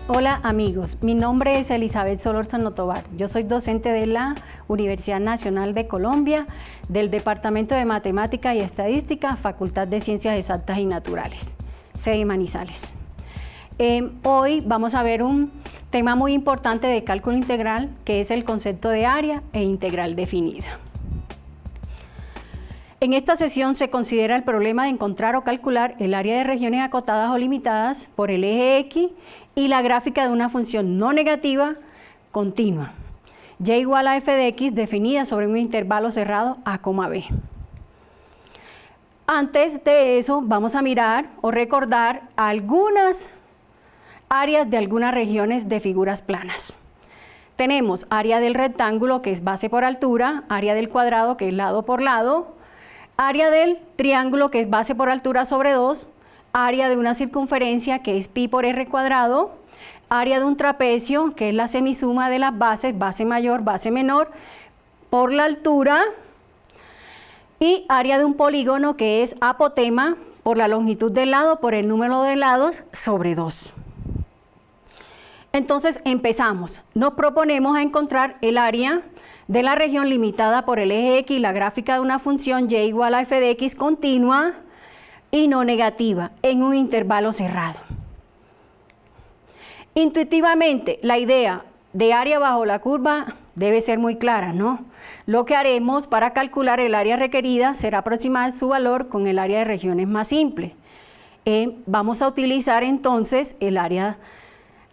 Hola amigos, mi nombre es Elizabeth Solórzano Tovar. Yo soy docente de la Universidad Nacional de Colombia, del Departamento de Matemática y Estadística, Facultad de Ciencias Exactas y Naturales, sede Manizales. Hoy vamos a ver un tema muy importante de cálculo integral, que es el concepto de área e integral definida. En esta sesión se considera el problema de encontrar o calcular el área de regiones acotadas o limitadas por el eje X y la gráfica de una función no negativa continua, y igual a f de x definida sobre un intervalo cerrado a, b. Antes de eso vamos a mirar o recordar algunas áreas de algunas regiones de figuras planas. Tenemos área del rectángulo, que es base por altura, área del cuadrado, que es lado por lado, área del triángulo, que es base por altura sobre 2, área de una circunferencia, que es pi por r cuadrado, área de un trapecio, que es la semisuma de las bases, base mayor, base menor, por la altura, y área de un polígono, que es apotema, por la longitud del lado, por el número de lados, sobre 2. Entonces empezamos. Nos proponemos a encontrar el área de la región limitada por el eje X y la gráfica de una función y igual a f de x continua y no negativa en un intervalo cerrado. Intuitivamente, la idea de área bajo la curva debe ser muy clara, ¿no? Lo que haremos para calcular el área requerida será aproximar su valor con el área de regiones más simple. Vamos a utilizar entonces el área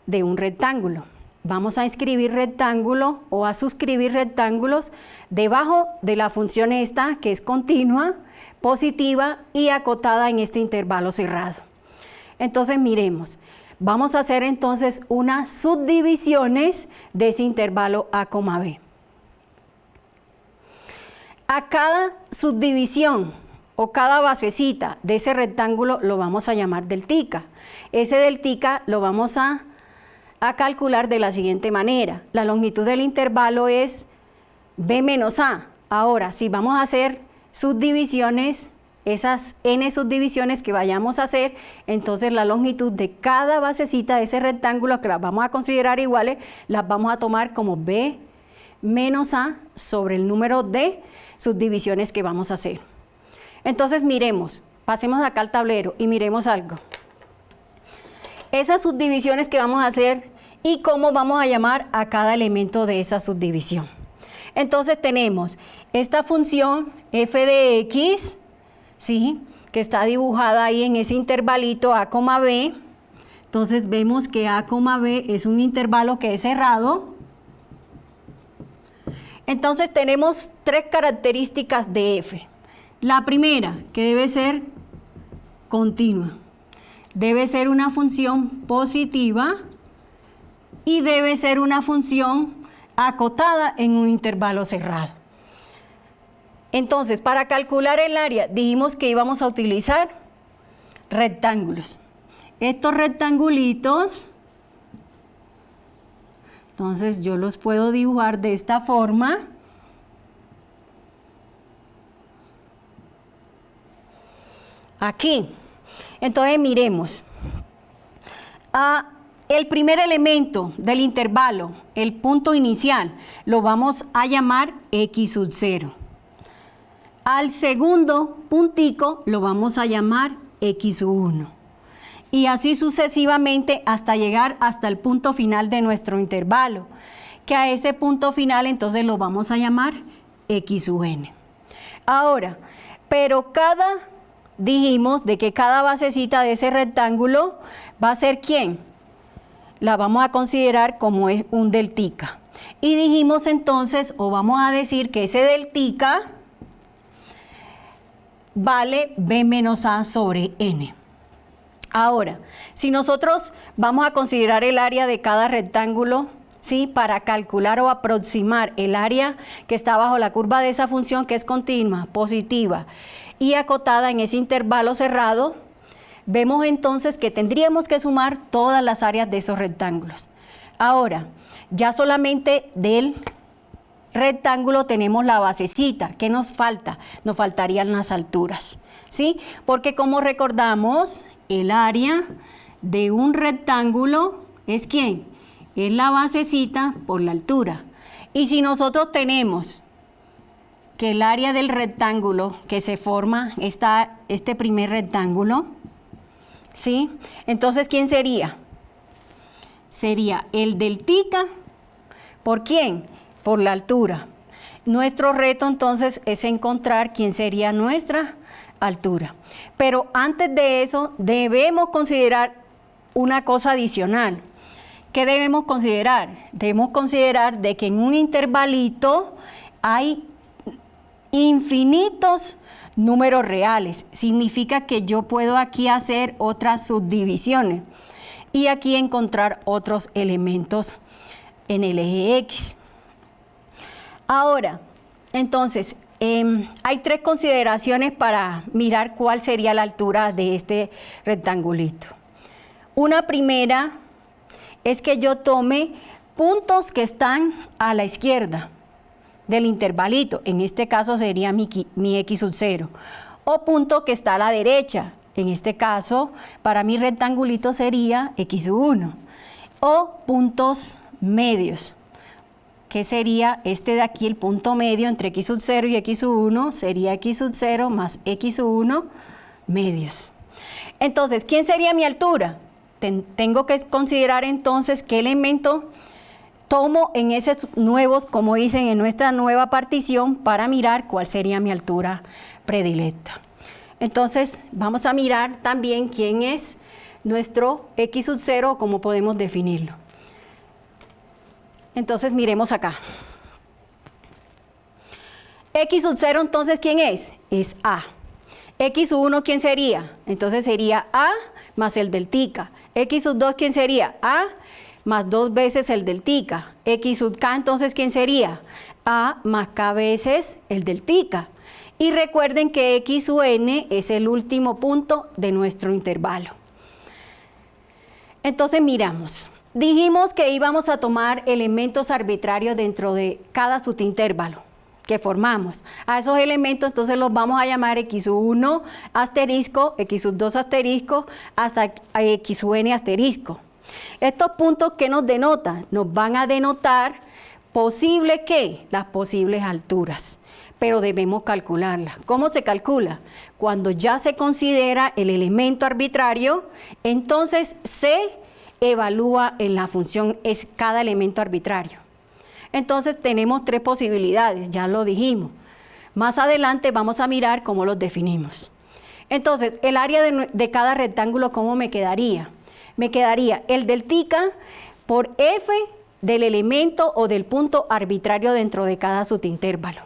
de un rectángulo. Vamos a inscribir rectángulo o a suscribir rectángulos debajo de la función esta, que es continua, positiva y acotada en este intervalo cerrado. Entonces miremos, vamos a hacer entonces unas subdivisiones de ese intervalo a, b. A cada subdivisión o cada basecita de ese rectángulo lo vamos a llamar deltica. Ese deltica lo vamos a calcular de la siguiente manera. La longitud del intervalo es b menos a. Ahora, si vamos a hacer subdivisiones, esas n subdivisiones que vayamos a hacer, entonces la longitud de cada basecita de ese rectángulo, que las vamos a considerar iguales, las vamos a tomar como b menos a sobre el número de subdivisiones que vamos a hacer. Entonces miremos, pasemos acá al tablero y miremos algo. Esas subdivisiones que vamos a hacer y cómo vamos a llamar a cada elemento de esa subdivisión. Entonces tenemos esta función f de x, ¿sí?, que está dibujada ahí en ese intervalito a, b. Entonces vemos que a, b es un intervalo que es cerrado. Entonces tenemos tres características de f. La primera, que debe ser continua. Debe ser una función positiva y debe ser una función acotada en un intervalo cerrado. Entonces, para calcular el área, dijimos que íbamos a utilizar rectángulos. Estos rectangulitos, entonces yo los puedo dibujar de esta forma. Aquí. Entonces miremos, el primer elemento del intervalo, el punto inicial, lo vamos a llamar x sub 0. Al segundo puntico lo vamos a llamar x sub 1. Y así sucesivamente hasta llegar hasta el punto final de nuestro intervalo, que a ese punto final entonces lo vamos a llamar x sub n. Ahora, pero dijimos de que cada basecita de ese rectángulo va a ser ¿quién? La vamos a considerar como es un deltica. Y dijimos entonces, o vamos a decir que ese deltica vale b menos a sobre n. Ahora, si nosotros vamos a considerar el área de cada rectángulo, ¿sí?, para calcular o aproximar el área que está bajo la curva de esa función, que es continua, positiva y acotada en ese intervalo cerrado, vemos entonces que tendríamos que sumar todas las áreas de esos rectángulos. Ahora, ya solamente del rectángulo tenemos la basecita. ¿Qué nos falta? Nos faltarían las alturas, ¿sí? Porque como recordamos, el área de un rectángulo ¿es quién? Es la basecita por la altura. Y si nosotros tenemos que el área del rectángulo que se forma, este primer rectángulo, ¿sí? Entonces, ¿quién sería? Sería el deltica, ¿por quién? Por la altura. Nuestro reto entonces es encontrar quién sería nuestra altura. Pero antes de eso debemos considerar una cosa adicional. ¿Qué debemos considerar? Debemos considerar de que en un intervalito hay infinitos números reales. Significa que yo puedo aquí hacer otras subdivisiones y aquí encontrar otros elementos en el eje X. Ahora, entonces, hay tres consideraciones para mirar cuál sería la altura de este rectangulito. Una primera es que yo tome puntos que están a la izquierda del intervalito, en este caso sería mi X sub 0, o punto que está a la derecha, en este caso para mi rectangulito sería X sub 1, o puntos medios, que sería este de aquí, el punto medio entre X sub 0 y X sub 1, sería X sub 0 más X sub 1 medios. Entonces, ¿quién sería mi altura? Tengo que considerar entonces qué elemento tomo en esos nuevos, como dicen en nuestra nueva partición, para mirar cuál sería mi altura predilecta. Entonces, vamos a mirar también quién es nuestro X sub 0, cómo podemos definirlo. Entonces, miremos acá. X sub 0, entonces, ¿quién es? Es A. X sub 1, ¿quién sería? Entonces, sería A más el deltica. X sub 2, ¿quién sería? A más 2 veces el deltica. X sub K, entonces, ¿quién sería? A más K veces el deltica. Y recuerden que X sub N es el último punto de nuestro intervalo. Entonces, miramos. Dijimos que íbamos a tomar elementos arbitrarios dentro de cada subintervalo que formamos. A esos elementos entonces los vamos a llamar X sub 1 asterisco, X sub 2 asterisco, hasta X sub N asterisco. Estos puntos, ¿qué nos denotan? Nos van a denotar posible ¿qué? Las posibles alturas, pero debemos calcularlas. ¿Cómo se calcula? Cuando ya se considera el elemento arbitrario, entonces se evalúa en la función es cada elemento arbitrario. Entonces tenemos tres posibilidades, ya lo dijimos. Más adelante vamos a mirar cómo los definimos. Entonces, el área de cada rectángulo, ¿cómo me quedaría? Me quedaría el deltica por F del elemento o del punto arbitrario dentro de cada subintervalo.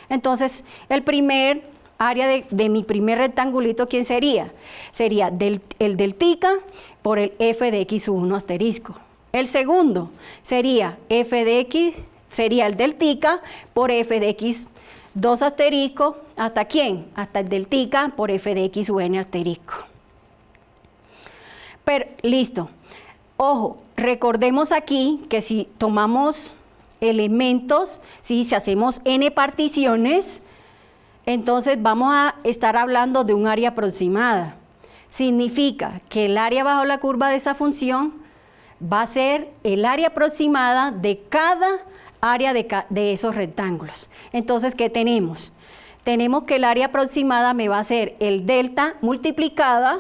Entonces, el primer área de mi primer rectangulito, ¿quién sería? Sería el deltica por el F de X sub 1 asterisco. El segundo sería F de X, sería el deltica por F de X 2 asterisco. ¿Hasta quién? Hasta el deltica por F de X sub N asterisco. Pero, listo. Ojo, recordemos aquí que si tomamos elementos, si hacemos N particiones, entonces vamos a estar hablando de un área aproximada. Significa que el área bajo la curva de esa función va a ser el área aproximada de cada área de esos rectángulos. Entonces, ¿qué tenemos? Tenemos que el área aproximada me va a ser el delta multiplicada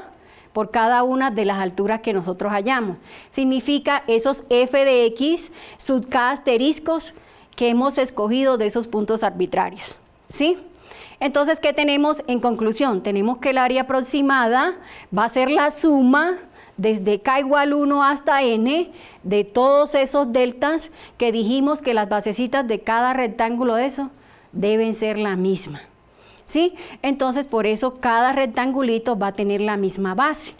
por cada una de las alturas que nosotros hallamos. Significa esos F de X sub K asteriscos que hemos escogido de esos puntos arbitrarios, ¿sí? Entonces, ¿qué tenemos en conclusión? Tenemos que el área aproximada va a ser la suma desde K igual 1 hasta N de todos esos deltas que dijimos que las basecitas de cada rectángulo de eso deben ser la misma, ¿sí? Entonces, por eso cada rectangulito va a tener la misma base.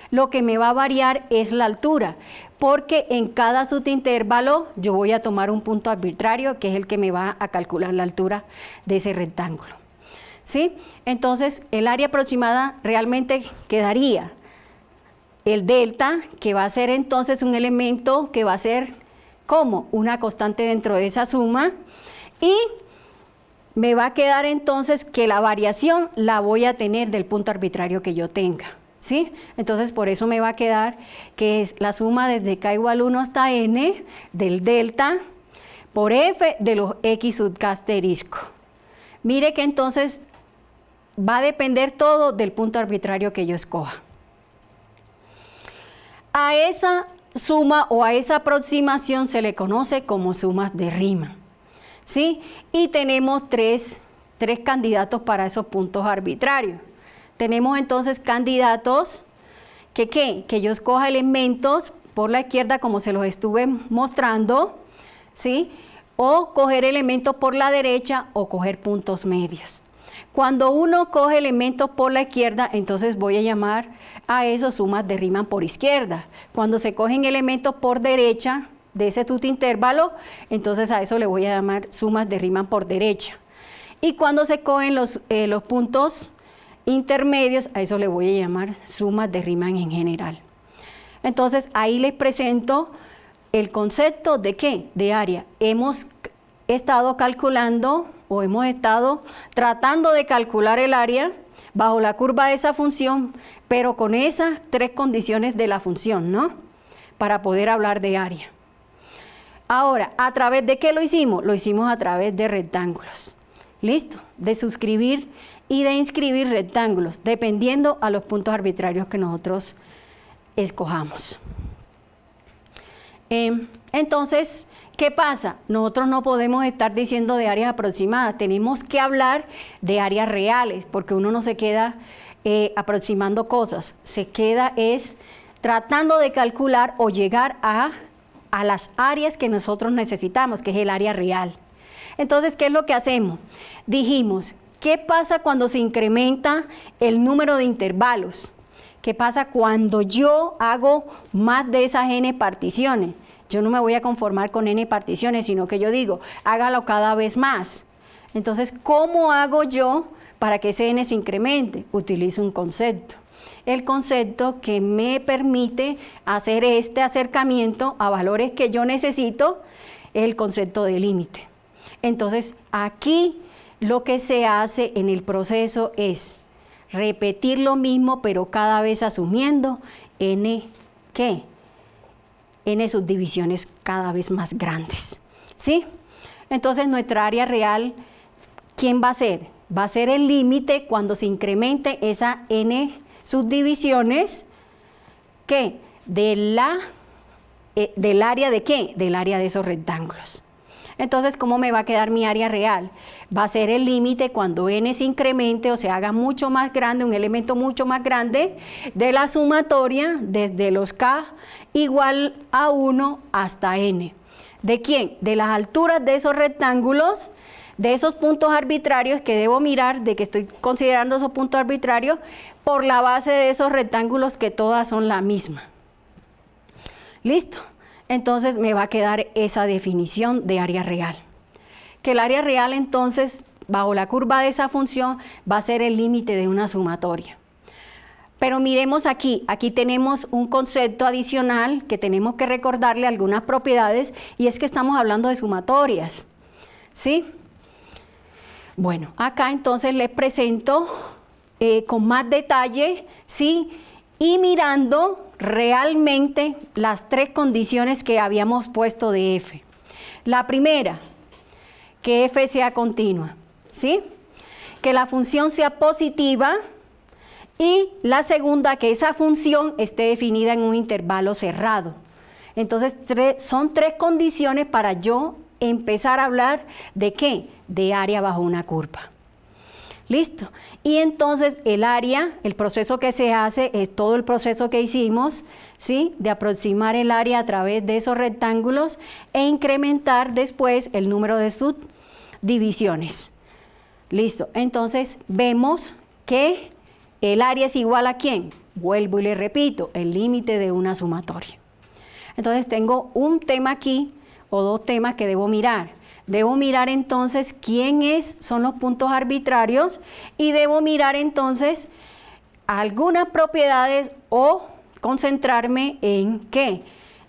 Lo que me va a variar es la altura, porque en cada subintervalo yo voy a tomar un punto arbitrario que es el que me va a calcular la altura de ese rectángulo, ¿sí? Entonces, el área aproximada realmente quedaría el delta, que va a ser entonces un elemento que va a ser como una constante dentro de esa suma, y me va a quedar entonces que la variación la voy a tener del punto arbitrario que yo tenga, ¿sí? Entonces, por eso me va a quedar que es la suma desde k igual 1 hasta n del delta por f de los x sub k asterisco. Mire que entonces va a depender todo del punto arbitrario que yo escoja. A esa suma o a esa aproximación se le conoce como sumas de Riemann, ¿sí? Y tenemos tres candidatos para esos puntos arbitrarios. Tenemos entonces candidatos que yo escoja elementos por la izquierda como se los estuve mostrando, ¿sí? O coger elementos por la derecha o coger puntos medios. Cuando uno coge elementos por la izquierda, entonces voy a llamar a eso sumas de Riemann por izquierda. Cuando se cogen elementos por derecha de ese tutintervalo, entonces a eso le voy a llamar sumas de Riemann por derecha. Y cuando se cogen los puntos intermedios, a eso le voy a llamar sumas de Riemann en general. Entonces ahí les presento el concepto de ¿qué? De área. Hemos estado calculando o hemos estado tratando de calcular el área bajo la curva de esa función, pero con esas tres condiciones de la función, ¿no? Para poder hablar de área. Ahora, ¿a través de qué lo hicimos? Lo hicimos a través de rectángulos. ¿Listo? De suscribir y de inscribir rectángulos, dependiendo a los puntos arbitrarios que nosotros escojamos. Entonces, ¿qué pasa? Nosotros no podemos estar diciendo de áreas aproximadas, tenemos que hablar de áreas reales, porque uno no se queda aproximando cosas, se queda es tratando de calcular o llegar a las áreas que nosotros necesitamos, que es el área real. Entonces, ¿qué es lo que hacemos? Dijimos, ¿qué pasa cuando se incrementa el número de intervalos? ¿Qué pasa cuando yo hago más de esas n particiones? Yo no me voy a conformar con n particiones, sino que yo digo, hágalo cada vez más. Entonces, ¿cómo hago yo para que ese n se incremente? Utilizo un concepto. El concepto que me permite hacer este acercamiento a valores que yo necesito es el concepto de límite. Entonces, aquí lo que se hace en el proceso es repetir lo mismo, pero cada vez asumiendo n, ¿qué? N subdivisiones cada vez más grandes, ¿sí? Entonces, nuestra área real, ¿quién va a ser? Va a ser el límite cuando se incremente esa n subdivisiones, ¿qué? Del área de ¿qué? Del área de esos rectángulos. Entonces, ¿cómo me va a quedar mi área real? Va a ser el límite cuando n se incremente o se haga mucho más grande, un elemento mucho más grande de la sumatoria desde los k igual a 1 hasta n. ¿De quién? De las alturas de esos rectángulos, de esos puntos arbitrarios que debo mirar, de que estoy considerando esos puntos arbitrarios, por la base de esos rectángulos que todas son la misma. ¿Listo? Entonces me va a quedar esa definición de área real. Que el área real entonces, bajo la curva de esa función, va a ser el límite de una sumatoria. Pero miremos aquí tenemos un concepto adicional que tenemos que recordarle algunas propiedades, y es que estamos hablando de sumatorias, ¿sí? Bueno, acá entonces les presento con más detalle, ¿sí? Y mirando realmente las tres condiciones que habíamos puesto de f. La primera, que f sea continua, ¿sí? Que la función sea positiva, y la segunda, que esa función esté definida en un intervalo cerrado. Entonces, son tres condiciones para yo empezar a hablar de ¿qué? De área bajo una curva. ¿Listo? Y entonces el área, el proceso que se hace es todo el proceso que hicimos, ¿sí? De aproximar el área a través de esos rectángulos e incrementar después el número de subdivisiones. ¿Listo? Entonces vemos que el área es igual a ¿quién? Vuelvo y le repito, el límite de una sumatoria. Entonces tengo un tema aquí o dos temas que debo mirar. Debo mirar entonces quiénes son los puntos arbitrarios y debo mirar entonces algunas propiedades o concentrarme en ¿qué?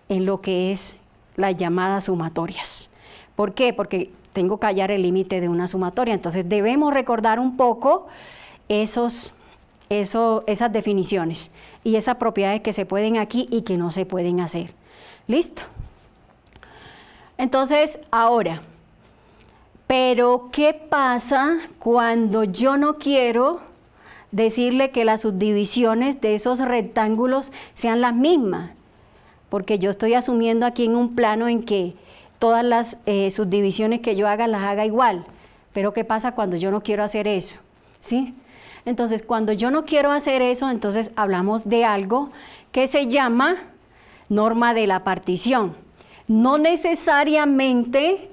En lo que es las llamadas sumatorias. ¿Por qué? Porque tengo que hallar el límite de una sumatoria. Entonces debemos recordar un poco esos esas definiciones y esas propiedades que se pueden aquí y que no se pueden hacer. ¿Listo? Entonces, ahora, pero ¿qué pasa cuando yo no quiero decirle que las subdivisiones de esos rectángulos sean las mismas? Porque yo estoy asumiendo aquí en un plano en que todas las subdivisiones que yo haga las haga igual. Pero ¿qué pasa cuando yo no quiero hacer eso? ¿Sí? Entonces, cuando yo no quiero hacer eso, entonces hablamos de algo que se llama norma de la partición. No necesariamente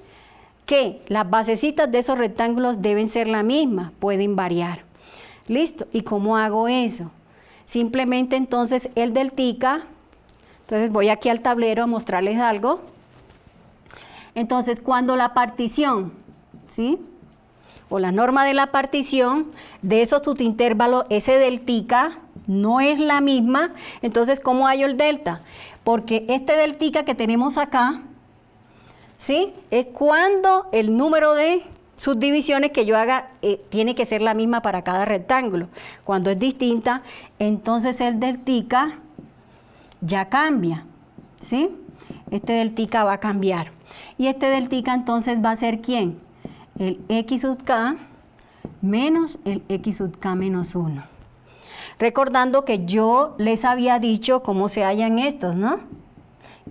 que las basecitas de esos rectángulos deben ser la misma, pueden variar. ¿Listo? ¿Y cómo hago eso? Simplemente entonces el deltica, entonces voy aquí al tablero a mostrarles algo. Entonces, cuando la partición, ¿sí?, o la norma de la partición de esos subintervalos, ese deltica no es la misma, entonces ¿cómo hallo el delta? Porque este deltica que tenemos acá, ¿sí?, es cuando el número de subdivisiones que yo haga tiene que ser la misma para cada rectángulo. Cuando es distinta, entonces el deltica ya cambia, ¿sí? Este deltica va a cambiar. Y este deltica entonces va a ser ¿quién? El x sub k menos el x sub k menos 1. Recordando que yo les había dicho cómo se hallan estos, ¿no?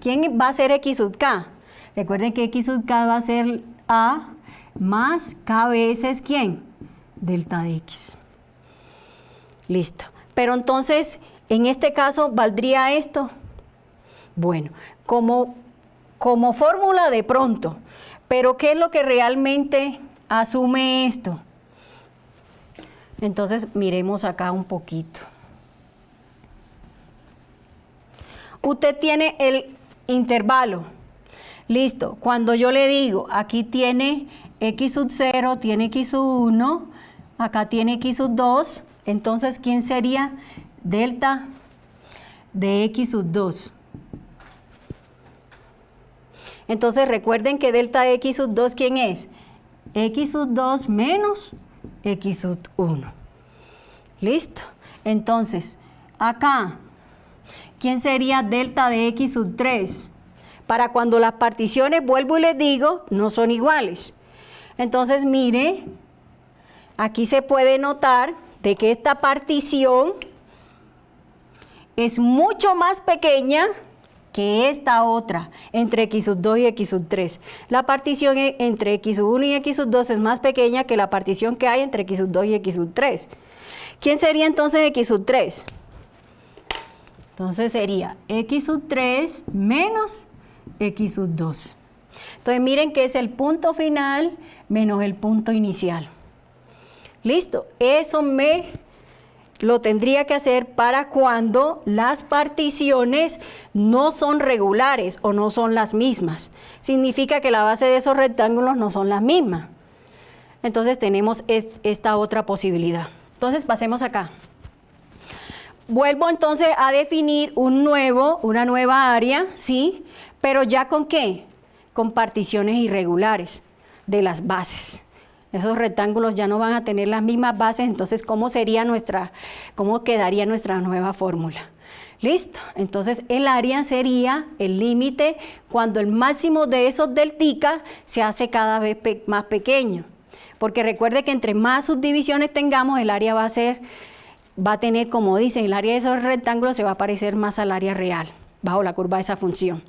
¿Quién va a ser x sub k? Recuerden que x sub k va a ser a más k veces ¿quién? Delta de x. Listo. Pero entonces, en este caso, ¿valdría esto? Bueno, como fórmula de pronto. Pero ¿qué es lo que realmente asume esto? Entonces, miremos acá un poquito. Usted tiene el intervalo. Listo. Cuando yo le digo, aquí tiene x sub 0, tiene x sub 1, acá tiene x sub 2, entonces, ¿quién sería delta de x sub 2? Entonces, recuerden que delta de x sub 2, ¿quién es? X sub 2 menos x sub 1. ¿Listo? Entonces, acá, ¿quién sería delta de x sub 3? Para cuando las particiones, vuelvo y les digo, no son iguales. Entonces, mire, aquí se puede notar de que esta partición es mucho más pequeña que esta otra, entre x sub 2 y x sub 3. La partición entre x sub 1 y x sub 2 es más pequeña que la partición que hay entre x sub 2 y x sub 3. ¿Quién sería entonces x sub 3? Entonces sería x sub 3 menos x sub 2. Entonces miren que es el punto final menos el punto inicial. Listo, eso lo tendría que hacer para cuando las particiones no son regulares o no son las mismas. Significa que la base de esos rectángulos no son las mismas. Entonces tenemos esta otra posibilidad. Entonces pasemos acá. Vuelvo entonces a definir una nueva área, ¿sí? Pero ya ¿con qué? Con particiones irregulares de las bases. Esos rectángulos ya no van a tener las mismas bases, entonces ¿cómo quedaría nuestra nueva fórmula? ¿Listo? Entonces el área sería el límite cuando el máximo de esos deltica se hace cada vez más pequeño. Porque recuerde que entre más subdivisiones tengamos, el área va a tener, como dicen, el área de esos rectángulos se va a parecer más al área real, bajo la curva de esa función.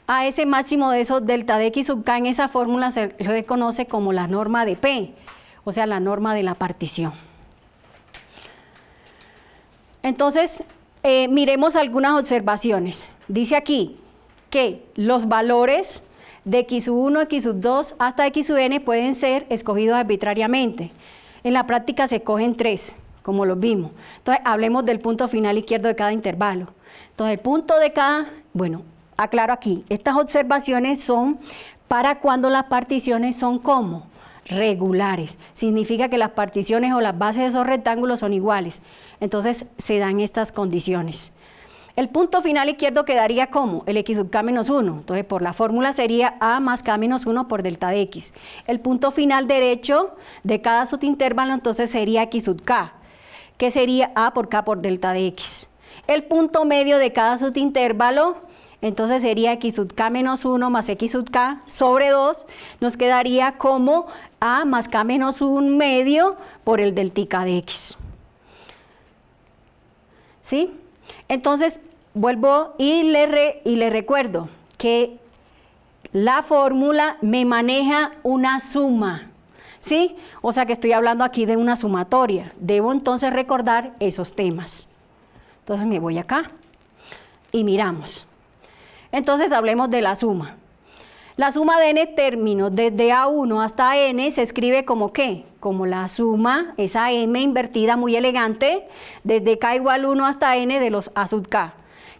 A ese máximo de esos delta de x sub k en esa fórmula se le conoce como la norma de P, o sea, la norma de la partición. Entonces, miremos algunas observaciones. Dice aquí que los valores de x sub 1, x sub 2 hasta x sub n pueden ser escogidos arbitrariamente. En la práctica se escogen 3, como los vimos. Entonces, hablemos del punto final izquierdo de cada intervalo. Entonces, el punto de cada, bueno, aclaro aquí, estas observaciones son para cuando las particiones son ¿cómo? Regulares. Significa que las particiones o las bases de esos rectángulos son iguales. Entonces se dan estas condiciones. El punto final izquierdo quedaría como el x sub k menos 1. Entonces por la fórmula sería a más k menos 1 por delta de x. El punto final derecho de cada subintervalo entonces sería x sub k. que sería A por K por delta de X. El punto medio de cada subintervalo, entonces sería X sub K menos 1 más X sub K sobre 2, nos quedaría como A más K menos 1 medio por el delta de X. ¿Sí? Entonces, vuelvo y le recuerdo que la fórmula me maneja una suma, ¿sí? O sea que estoy hablando aquí de una sumatoria. Debo entonces recordar esos temas. Entonces me voy acá y miramos. Entonces hablemos de la suma. La suma de n términos desde A1 hasta n se escribe como ¿qué? Como la suma, esa m invertida muy elegante, desde k igual 1 hasta n de los a sub k.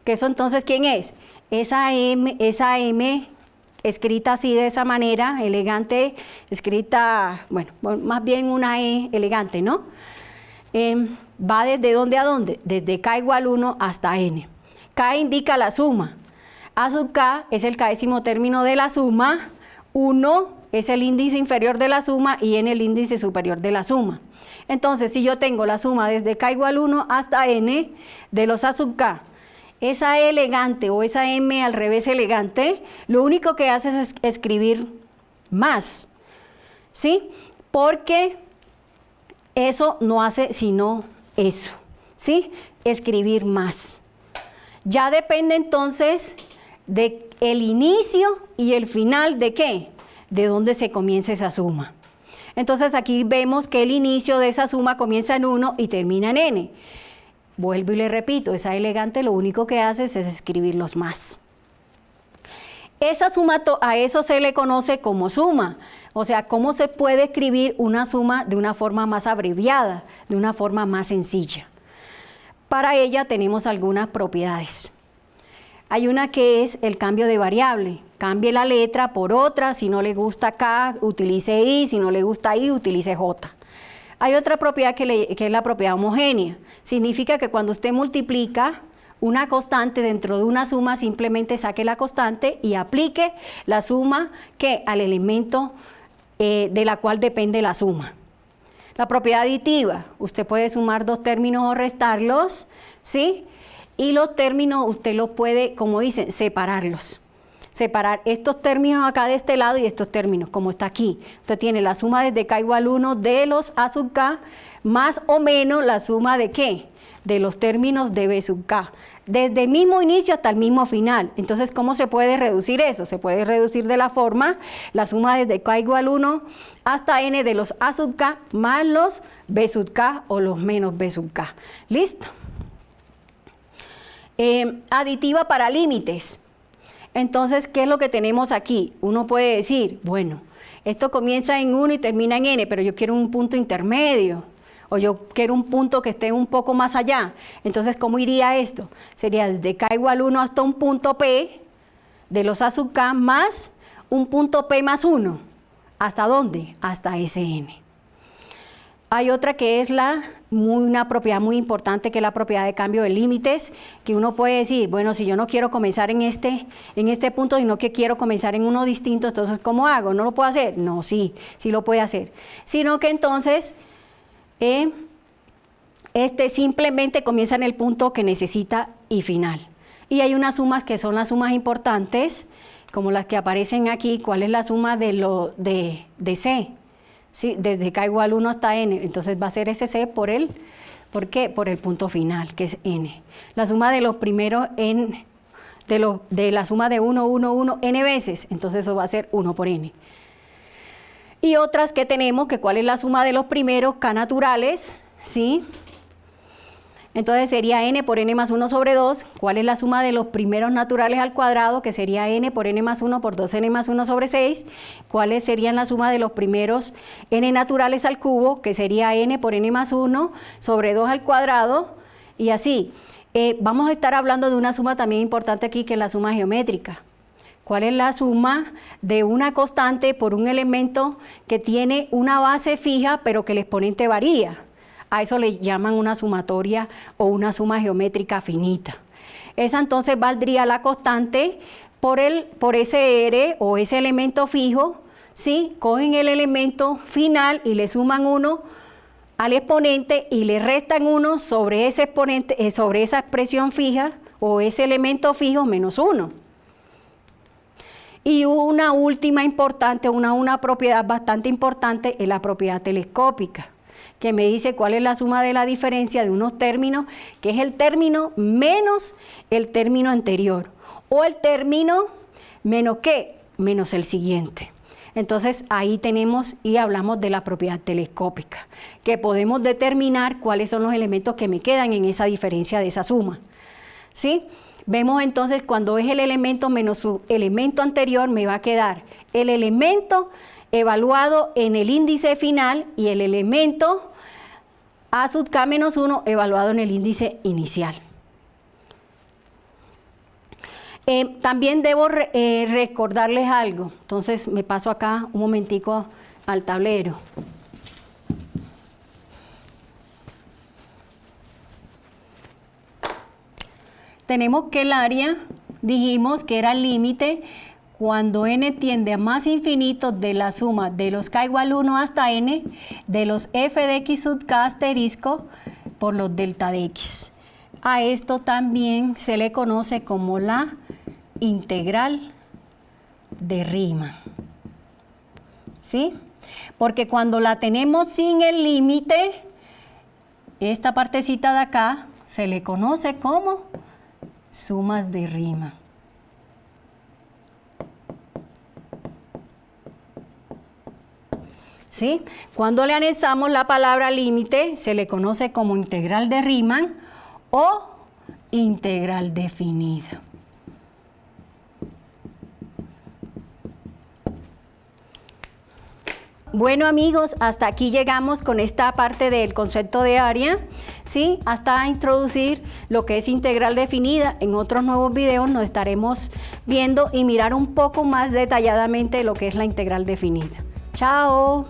¿Que eso entonces quién es? Esa m escrita así de esa manera, elegante, escrita, bueno, más bien una e elegante, ¿no? Va desde dónde a dónde, desde k igual 1 hasta n. K indica la suma. A sub k es el késimo término de la suma, 1 es el índice inferior de la suma y n el índice superior de la suma. Entonces, si yo tengo la suma desde k igual 1 hasta n de los a sub k, esa e elegante o esa m al revés elegante, lo único que hace es escribir más, ¿sí? Porque eso no hace sino eso, ¿sí? Escribir más. Ya depende entonces de el inicio y el final de ¿qué? De dónde se comienza esa suma. Entonces aquí vemos que el inicio de esa suma comienza en 1 y termina en n. Vuelvo y le repito, esa elegante lo único que hace es escribir los más. Esa suma, a eso se le conoce como suma. O sea, ¿cómo se puede escribir una suma de una forma más abreviada, de una forma más sencilla? Para ella tenemos algunas propiedades. Hay una que es el cambio de variable. Cambie la letra por otra, si no le gusta K, utilice I, si no le gusta I, utilice J. Hay otra propiedad que es la propiedad homogénea. Significa que cuando usted multiplica una constante dentro de una suma, simplemente saque la constante y aplique la suma que al elemento de la cual depende la suma. La propiedad aditiva, usted puede sumar dos términos o restarlos, ¿sí? Y los términos usted los puede, como dicen, separarlos. Separar estos términos acá de este lado y estos términos, como está aquí. Usted tiene la suma desde k igual 1 de los a sub k, más o menos la suma de ¿qué? De los términos de b sub k. Desde el mismo inicio hasta el mismo final. Entonces, ¿cómo se puede reducir eso? Se puede reducir de la forma, la suma desde k igual 1 hasta n de los a sub k más los b sub k o los menos b sub k. ¿Listo? Aditiva para límites. Entonces, ¿qué es lo que tenemos aquí? Uno puede decir, bueno, esto comienza en 1 y termina en n, pero yo quiero un punto intermedio. O yo quiero un punto que esté un poco más allá. Entonces, ¿cómo iría esto? Sería desde k igual 1 hasta un punto P de los a sub k más un punto P más 1. ¿Hasta dónde? Hasta Sn. Hay otra que es una propiedad muy importante, que es la propiedad de cambio de límites, que uno puede decir, bueno, si yo no quiero comenzar en este punto, sino que quiero comenzar en uno distinto, entonces, ¿cómo hago? ¿No lo puedo hacer? No, sí lo puede hacer. Sino que entonces simplemente comienza en el punto que necesita y final. Y hay unas sumas que son las sumas importantes, como las que aparecen aquí. ¿Cuál es la suma de C? Sí, desde k igual 1 hasta n, entonces va a ser ese C ¿por qué? Por el punto final, que es n. La suma de los primeros de la suma de 1, 1, 1, n veces, entonces eso va a ser 1 por n. Y otras que tenemos, que cuál es la suma de los primeros k naturales, ¿sí? Entonces sería n por n más 1 sobre 2. ¿Cuál es la suma de los primeros naturales al cuadrado? Que sería n por n más 1 por 2n más 1 sobre 6. ¿Cuáles serían la suma de los primeros n naturales al cubo? Que sería n por n más 1 sobre 2 al cuadrado. Y así. Vamos a estar hablando de una suma también importante aquí, que es la suma geométrica. ¿Cuál es la suma de una constante por un elemento que tiene una base fija, pero que el exponente varía? A eso le llaman una sumatoria o una suma geométrica finita. Esa entonces valdría la constante por ese R o ese elemento fijo, ¿sí? Cogen el elemento final y le suman 1 al exponente y le restan 1 sobre ese exponente, sobre esa expresión fija o ese elemento fijo menos 1. Y una última importante, una propiedad bastante importante es la propiedad telescópica, que me dice cuál es la suma de la diferencia de unos términos, que es el término menos el término anterior, o el término menos ¿qué? Menos el siguiente. Entonces ahí tenemos y hablamos de la propiedad telescópica, que podemos determinar cuáles son los elementos que me quedan en esa diferencia de esa suma. ¿Sí? Vemos entonces cuando es el elemento menos su elemento anterior, me va a quedar el elemento evaluado en el índice final y el elemento A sub k menos 1 evaluado en el índice inicial. También debo recordarles algo, entonces me paso acá un momentico al tablero. Tenemos que el área, dijimos que era el límite cuando n tiende a más infinito de la suma de los k igual 1 hasta n de los f de x sub k asterisco por los delta de x. A esto también se le conoce como la integral de Riemann. ¿Sí? Porque cuando la tenemos sin el límite, esta partecita de acá se le conoce como sumas de Riemann. ¿Sí? Cuando le anexamos la palabra límite, se le conoce como integral de Riemann o integral definida. Bueno amigos, hasta aquí llegamos con esta parte del concepto de área, ¿sí? Hasta introducir lo que es integral definida. En otros nuevos videos nos estaremos viendo y mirar un poco más detalladamente lo que es la integral definida. ¡Chao!